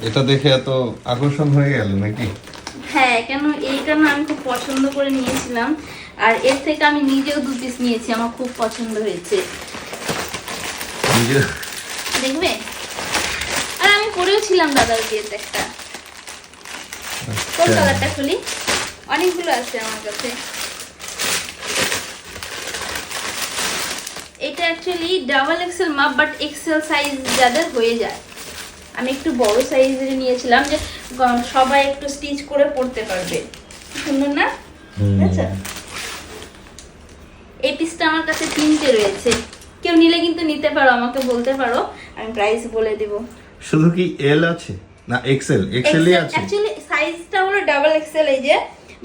এটা দেখে এত আকর্ষণ হয়ে গেল নাকি? হ্যাঁ, কেন এইটা না আমি খুব পছন্দ করে নিয়েছিলাম, আর এর থেকে আমি নিজেও 2 পিস নিয়েছি, আমার খুব পছন্দ হয়েছে। দেখবে, আর আমি পরেও ছিলাম দাদার বিয়েতে একটা। কোন কালারটা খুলি? অনেকগুলো আছে আমার কাছে। এটা অ্যাকচুয়ালি ডাবল এক্সেল মাপ, বাট এক্সেল সাইজ যাদের হয়ে যায়। আমি একটু বড় সাইজের নিয়েছিলাম, যে সবাই একটু স্টিচ করে পরতে পারবে। সুন্দর না? আচ্ছা, এই পিসটা আমার কাছে 3টে রয়েছে, কেউ নিলে কিন্তু নিতে পারো, আমাকে বলতে পারো, আমি প্রাইস বলে দেব। শুধু কি এল আছে না এক্সেল? এক্সেলই আছে অ্যাকচুয়ালি সাইজটা হলো ডাবল এক্সেল এই যে,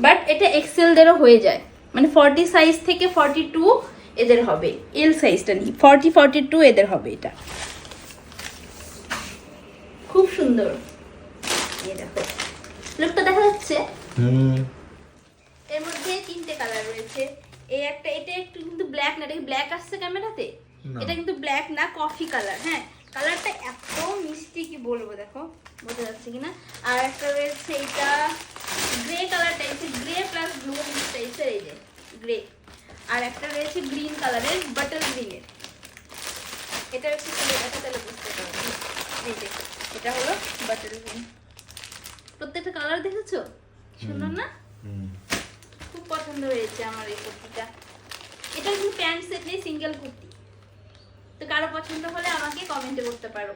বাট এটা এক্সেল দেরও হয়ে যায়, মানে 40 সাইজ থেকে 42 এদের হবে, এল সাইজটা নেই, 40 42 এদের হবে। এটা খুব সুন্দর, এই দেখো লুকটা দেখা যাচ্ছে। এর মধ্যে 3টে কালার রয়েছে। এই একটা, এটা একটু কিন্তু ব্ল্যাক না, এটা ব্ল্যাক আসছে ক্যামেরাতে, এটা কিন্তু ব্ল্যাক না, কফি কালার। হ্যাঁ, কালারটা এত মিষ্টি কি বলবো, দেখো বোঝা যাচ্ছে কিনা। আর একটা রয়েছে এটা গ্রে কালার টাইপের, গ্রে প্লাস ব্লু মিক্স টাইপের, এই যে গ্রে। আর একটা রয়েছে গ্রিন কালারের, বাটার গ্রিনের। এটা হচ্ছে এটা তাহলে বুঝতে পারবে, এই যে এটা হলো বাটার গ্রিন। প্রত্যেকটা কালার দেখেছো, সুন্দর না? খুব পছন্দ হয়েছে আমার এই কুর্তিটা। এটা কিন্তু প্যান্ট সেট নেই, সিঙ্গেল কুর্তি। তো কারো পছন্দ হলে আমাকে কমেন্টে করতে পারো।